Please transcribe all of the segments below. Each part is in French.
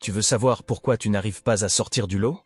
Tu veux savoir pourquoi tu n'arrives pas à sortir du lot?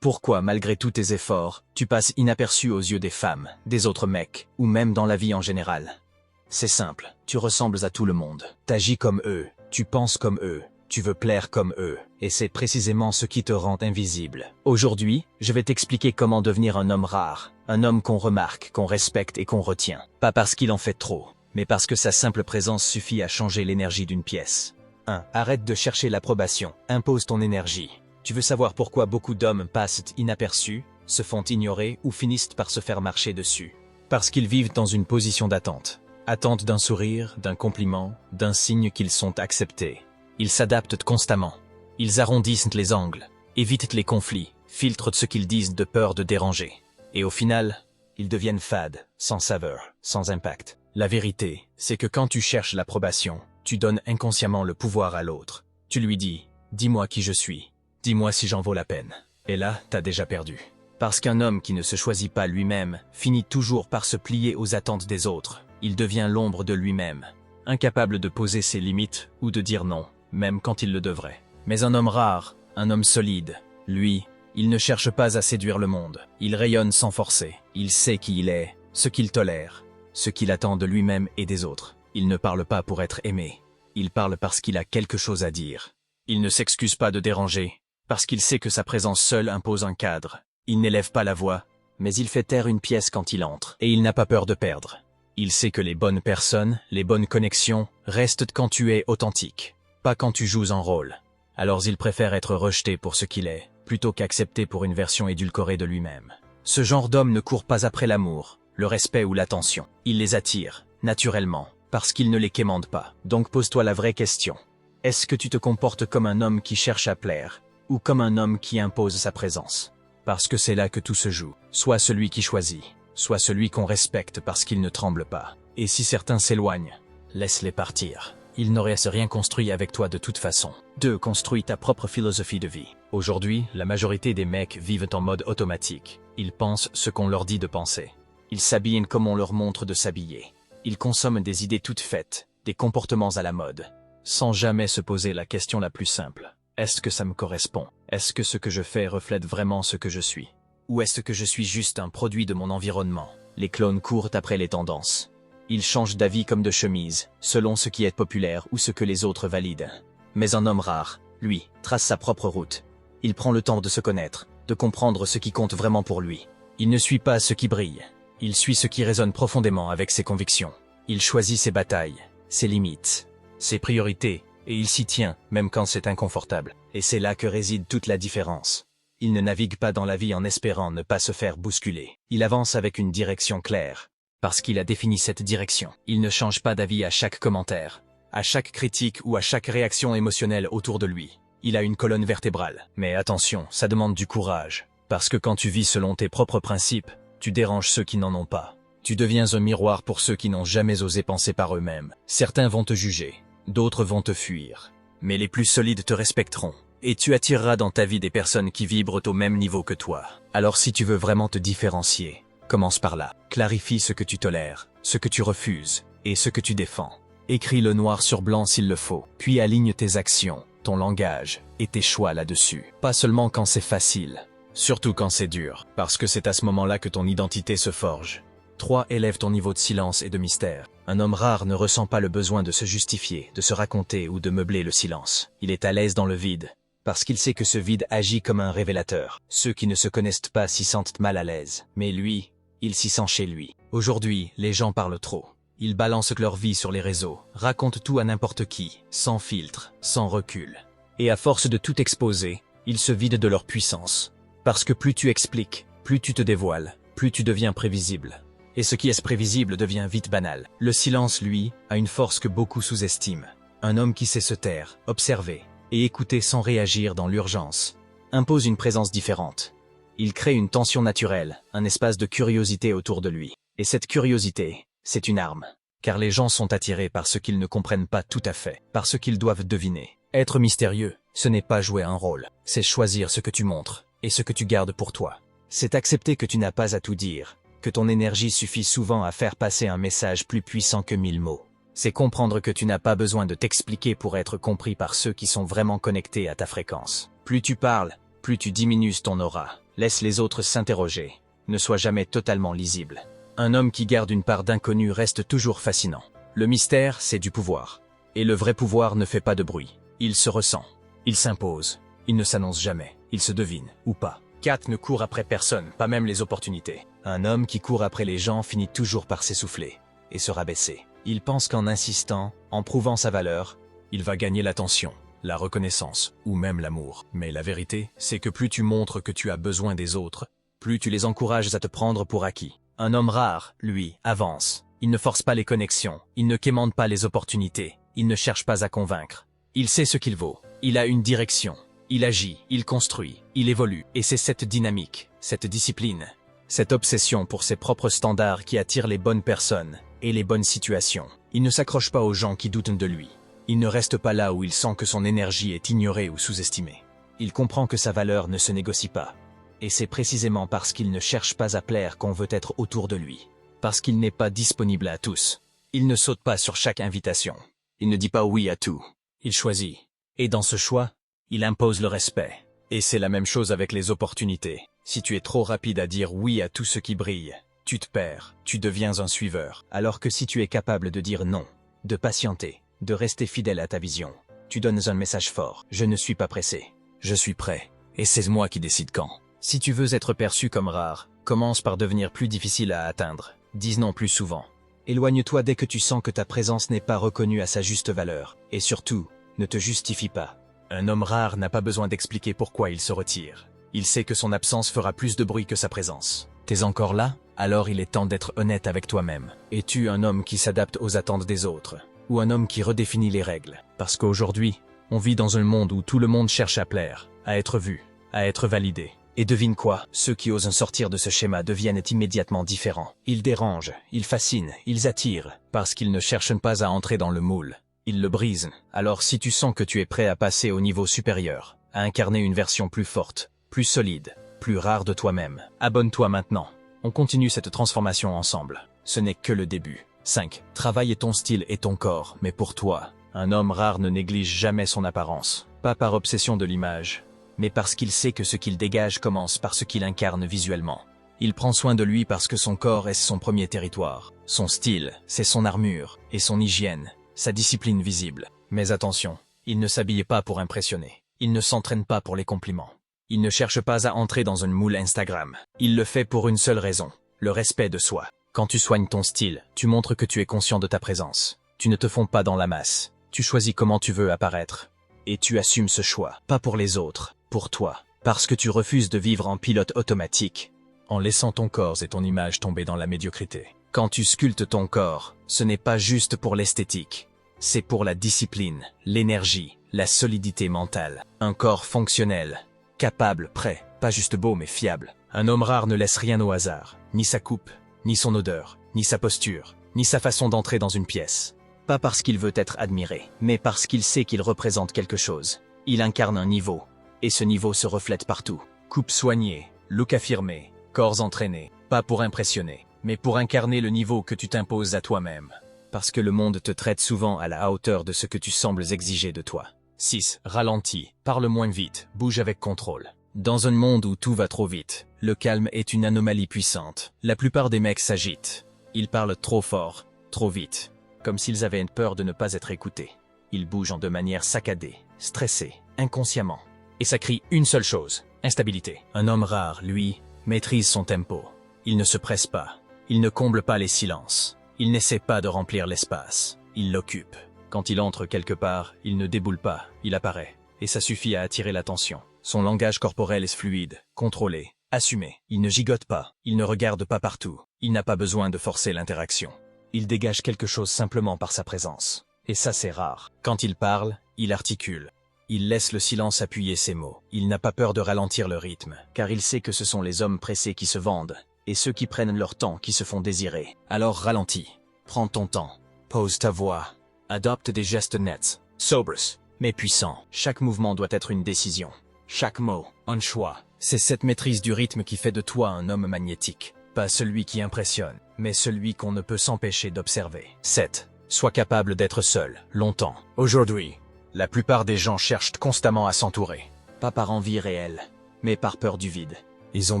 Pourquoi, malgré tous tes efforts, tu passes inaperçu aux yeux des femmes, des autres mecs, ou même dans la vie en général? C'est simple, tu ressembles à tout le monde. T'agis comme eux, tu penses comme eux, tu veux plaire comme eux, et c'est précisément ce qui te rend invisible. Aujourd'hui, je vais t'expliquer comment devenir un homme rare, un homme qu'on remarque, qu'on respecte et qu'on retient. Pas parce qu'il en fait trop, mais parce que sa simple présence suffit à changer l'énergie d'une pièce. 1. Arrête de chercher l'approbation, impose ton énergie. Tu veux savoir pourquoi beaucoup d'hommes passent inaperçus, se font ignorer ou finissent par se faire marcher dessus? Parce qu'ils vivent dans une position d'attente. Attente d'un sourire, d'un compliment, d'un signe qu'ils sont acceptés. Ils s'adaptent constamment. Ils arrondissent les angles, évitent les conflits, filtrent ce qu'ils disent de peur de déranger. Et au final, ils deviennent fades, sans saveur, sans impact. La vérité, c'est que quand tu cherches l'approbation, tu donnes inconsciemment le pouvoir à l'autre. Tu lui dis « Dis-moi qui je suis. Dis-moi si j'en vaux la peine. » Et là, t'as déjà perdu. Parce qu'un homme qui ne se choisit pas lui-même finit toujours par se plier aux attentes des autres. Il devient l'ombre de lui-même, incapable de poser ses limites ou de dire non, même quand il le devrait. Mais un homme rare, un homme solide, lui, il ne cherche pas à séduire le monde. Il rayonne sans forcer. Il sait qui il est, ce qu'il tolère, ce qu'il attend de lui-même et des autres. Il ne parle pas pour être aimé. Il parle parce qu'il a quelque chose à dire. Il ne s'excuse pas de déranger, parce qu'il sait que sa présence seule impose un cadre. Il n'élève pas la voix, mais il fait taire une pièce quand il entre, et il n'a pas peur de perdre. Il sait que les bonnes personnes, les bonnes connexions, restent quand tu es authentique, pas quand tu joues un rôle. Alors il préfère être rejeté pour ce qu'il est, plutôt qu'accepté pour une version édulcorée de lui-même. Ce genre d'homme ne court pas après l'amour, le respect ou l'attention. Il les attire, naturellement, parce qu'il ne les quémande pas. Donc pose-toi la vraie question. Est-ce que tu te comportes comme un homme qui cherche à plaire, ou comme un homme qui impose sa présence? Parce que c'est là que tout se joue. Soit celui qui choisit, soit celui qu'on respecte parce qu'il ne tremble pas. Et si certains s'éloignent, laisse-les partir. Ils n'auraient rien construit avec toi de toute façon. 2. Construis ta propre philosophie de vie. Aujourd'hui, la majorité des mecs vivent en mode automatique. Ils pensent ce qu'on leur dit de penser. Ils s'habillent comme on leur montre de s'habiller. Ils consomment des idées toutes faites, des comportements à la mode, sans jamais se poser la question la plus simple. Est-ce que ça me correspond? Est-ce que ce que je fais reflète vraiment ce que je suis? Ou est-ce que je suis juste un produit de mon environnement? Les clones courent après les tendances. Ils changent d'avis comme de chemise, selon ce qui est populaire ou ce que les autres valident. Mais un homme rare, lui, trace sa propre route. Il prend le temps de se connaître, de comprendre ce qui compte vraiment pour lui. Il ne suit pas ce qui brille. Il suit ce qui résonne profondément avec ses convictions. Il choisit ses batailles, ses limites, ses priorités, et il s'y tient, même quand c'est inconfortable. Et c'est là que réside toute la différence. Il ne navigue pas dans la vie en espérant ne pas se faire bousculer. Il avance avec une direction claire, parce qu'il a défini cette direction. Il ne change pas d'avis à chaque commentaire, à chaque critique ou à chaque réaction émotionnelle autour de lui. Il a une colonne vertébrale. Mais attention, ça demande du courage. Parce que quand tu vis selon tes propres principes, tu déranges ceux qui n'en ont pas. Tu deviens un miroir pour ceux qui n'ont jamais osé penser par eux-mêmes. Certains vont te juger, d'autres vont te fuir. Mais les plus solides te respecteront. Et tu attireras dans ta vie des personnes qui vibrent au même niveau que toi. Alors si tu veux vraiment te différencier, commence par là. Clarifie ce que tu tolères, ce que tu refuses, et ce que tu défends. Écris le noir sur blanc s'il le faut, puis aligne tes actions, ton langage, et tes choix là-dessus. Pas seulement quand c'est facile, surtout quand c'est dur, parce que c'est à ce moment-là que ton identité se forge. 3. Élève ton niveau de silence et de mystère. Un homme rare ne ressent pas le besoin de se justifier, de se raconter ou de meubler le silence. Il est à l'aise dans le vide, parce qu'il sait que ce vide agit comme un révélateur. Ceux qui ne se connaissent pas s'y sentent mal à l'aise, mais lui, il s'y sent chez lui. Aujourd'hui, les gens parlent trop. Ils balancent leur vie sur les réseaux, racontent tout à n'importe qui, sans filtre, sans recul. Et à force de tout exposer, ils se vident de leur puissance. Parce que plus tu expliques, plus tu te dévoiles, plus tu deviens prévisible. Et ce qui est prévisible devient vite banal. Le silence, lui, a une force que beaucoup sous-estiment. Un homme qui sait se taire, observer et écouter sans réagir dans l'urgence impose une présence différente. Il crée une tension naturelle, un espace de curiosité autour de lui. Et cette curiosité, c'est une arme. Car les gens sont attirés par ce qu'ils ne comprennent pas tout à fait, par ce qu'ils doivent deviner. Être mystérieux, ce n'est pas jouer un rôle, c'est choisir ce que tu montres et ce que tu gardes pour toi. C'est accepter que tu n'as pas à tout dire, que ton énergie suffit souvent à faire passer un message plus puissant que 1000 mots. C'est comprendre que tu n'as pas besoin de t'expliquer pour être compris par ceux qui sont vraiment connectés à ta fréquence. Plus tu parles, plus tu diminues ton aura. Laisse les autres s'interroger. Ne sois jamais totalement lisible. Un homme qui garde une part d'inconnu reste toujours fascinant. Le mystère, c'est du pouvoir. Et le vrai pouvoir ne fait pas de bruit. Il se ressent. Il s'impose. Il ne s'annonce jamais. Il se devine, ou pas. Kat ne court après personne, pas même les opportunités. Un homme qui court après les gens finit toujours par s'essouffler et se rabaisser. Il pense qu'en insistant, en prouvant sa valeur, il va gagner l'attention, la reconnaissance ou même l'amour. Mais la vérité, c'est que plus tu montres que tu as besoin des autres, plus tu les encourages à te prendre pour acquis. Un homme rare, lui, avance. Il ne force pas les connexions, il ne quémande pas les opportunités, il ne cherche pas à convaincre. Il sait ce qu'il vaut, il a une direction, il agit, il construit, il évolue. Et c'est cette dynamique, cette discipline, cette obsession pour ses propres standards qui attire les bonnes personnes et les bonnes situations. Il ne s'accroche pas aux gens qui doutent de lui. Il ne reste pas là où il sent que son énergie est ignorée ou sous-estimée. Il comprend que sa valeur ne se négocie pas. Et c'est précisément parce qu'il ne cherche pas à plaire qu'on veut être autour de lui. Parce qu'il n'est pas disponible à tous. Il ne saute pas sur chaque invitation. Il ne dit pas oui à tout. Il choisit. Et dans ce choix, il impose le respect. Et c'est la même chose avec les opportunités. Si tu es trop rapide à dire oui à tout ce qui brille, tu te perds, tu deviens un suiveur. Alors que si tu es capable de dire non, de patienter, de rester fidèle à ta vision, tu donnes un message fort. Je ne suis pas pressé. Je suis prêt. Et c'est moi qui décide quand. Si tu veux être perçu comme rare, commence par devenir plus difficile à atteindre. Dis non plus souvent. Éloigne-toi dès que tu sens que ta présence n'est pas reconnue à sa juste valeur. Et surtout, ne te justifie pas. Un homme rare n'a pas besoin d'expliquer pourquoi il se retire. Il sait que son absence fera plus de bruit que sa présence. T'es encore là? Alors il est temps d'être honnête avec toi-même. Es-tu un homme qui s'adapte aux attentes des autres? Ou un homme qui redéfinit les règles? Parce qu'aujourd'hui, on vit dans un monde où tout le monde cherche à plaire, à être vu, à être validé. Et devine quoi? Ceux qui osent sortir de ce schéma deviennent immédiatement différents. Ils dérangent, ils fascinent, ils attirent, parce qu'ils ne cherchent pas à entrer dans le moule. Ils le brisent. Alors si tu sens que tu es prêt à passer au niveau supérieur, à incarner une version plus forte, plus solide, plus rare de toi-même, abonne-toi maintenant. On continue cette transformation ensemble. Ce n'est que le début. 5. Travaille ton style et ton corps, mais pour toi. Un homme rare ne néglige jamais son apparence. Pas par obsession de l'image, mais parce qu'il sait que ce qu'il dégage commence par ce qu'il incarne visuellement. Il prend soin de lui parce que son corps est son premier territoire. Son style, c'est son armure, et son hygiène, sa discipline visible. Mais attention, il ne s'habille pas pour impressionner. Il ne s'entraîne pas pour les compliments. Il ne cherche pas à entrer dans une moule Instagram. Il le fait pour une seule raison, le respect de soi. Quand tu soignes ton style, tu montres que tu es conscient de ta présence. Tu ne te fonds pas dans la masse. Tu choisis comment tu veux apparaître. Et tu assumes ce choix, pas pour les autres, pour toi. Parce que tu refuses de vivre en pilote automatique, en laissant ton corps et ton image tomber dans la médiocrité. Quand tu sculptes ton corps, ce n'est pas juste pour l'esthétique. C'est pour la discipline, l'énergie, la solidité mentale. Un corps fonctionnel, capable, prêt, pas juste beau mais fiable. Un homme rare ne laisse rien au hasard, ni sa coupe, ni son odeur, ni sa posture, ni sa façon d'entrer dans une pièce. Pas parce qu'il veut être admiré, mais parce qu'il sait qu'il représente quelque chose. Il incarne un niveau, et ce niveau se reflète partout. Coupe soignée, look affirmé, corps entraîné, pas pour impressionner, mais pour incarner le niveau que tu t'imposes à toi-même. Parce que le monde te traite souvent à la hauteur de ce que tu sembles exiger de toi. 6. Ralentis, parle moins vite, bouge avec contrôle. Dans un monde où tout va trop vite, le calme est une anomalie puissante. La plupart des mecs s'agitent. Ils parlent trop fort, trop vite, comme s'ils avaient peur de ne pas être écoutés. Ils bougent de manière saccadée, stressée, inconsciemment. Et ça crie une seule chose, instabilité. Un homme rare, lui, maîtrise son tempo. Il ne se presse pas. Il ne comble pas les silences. Il n'essaie pas de remplir l'espace. Il l'occupe. Quand il entre quelque part, il ne déboule pas, il apparaît. Et ça suffit à attirer l'attention. Son langage corporel est fluide, contrôlé, assumé. Il ne gigote pas, il ne regarde pas partout. Il n'a pas besoin de forcer l'interaction. Il dégage quelque chose simplement par sa présence. Et ça c'est rare. Quand il parle, il articule. Il laisse le silence appuyer ses mots. Il n'a pas peur de ralentir le rythme, car il sait que ce sont les hommes pressés qui se vendent, et ceux qui prennent leur temps qui se font désirer. Alors ralentis. Prends ton temps. Pose ta voix. Adopte des gestes nets, sobres, mais puissants. Chaque mouvement doit être une décision. Chaque mot, un choix. C'est cette maîtrise du rythme qui fait de toi un homme magnétique. Pas celui qui impressionne, mais celui qu'on ne peut s'empêcher d'observer. 7. Sois capable d'être seul, longtemps. Aujourd'hui, la plupart des gens cherchent constamment à s'entourer. Pas par envie réelle, mais par peur du vide. Ils ont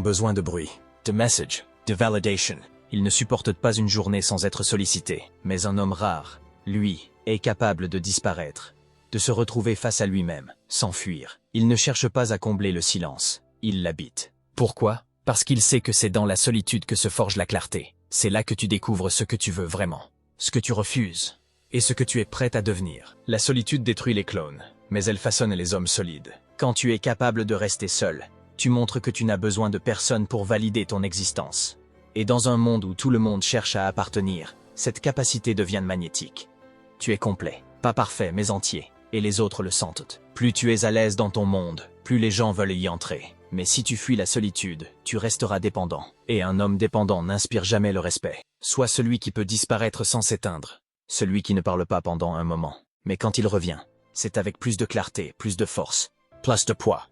besoin de bruit, de message, de validation. Ils ne supportent pas une journée sans être sollicités. Mais un homme rare, lui, est capable de disparaître, de se retrouver face à lui-même, s'enfuir. Il ne cherche pas à combler le silence, il l'habite. Pourquoi? Parce qu'il sait que c'est dans la solitude que se forge la clarté. C'est là que tu découvres ce que tu veux vraiment, ce que tu refuses, et ce que tu es prêt à devenir. La solitude détruit les clones, mais elle façonne les hommes solides. Quand tu es capable de rester seul, tu montres que tu n'as besoin de personne pour valider ton existence. Et dans un monde où tout le monde cherche à appartenir, cette capacité devient magnétique. Tu es complet, pas parfait mais entier, et les autres le sentent. Plus tu es à l'aise dans ton monde, plus les gens veulent y entrer. Mais si tu fuis la solitude, tu resteras dépendant. Et un homme dépendant n'inspire jamais le respect. Sois celui qui peut disparaître sans s'éteindre. Celui qui ne parle pas pendant un moment. Mais quand il revient, c'est avec plus de clarté, plus de force, plus de poids.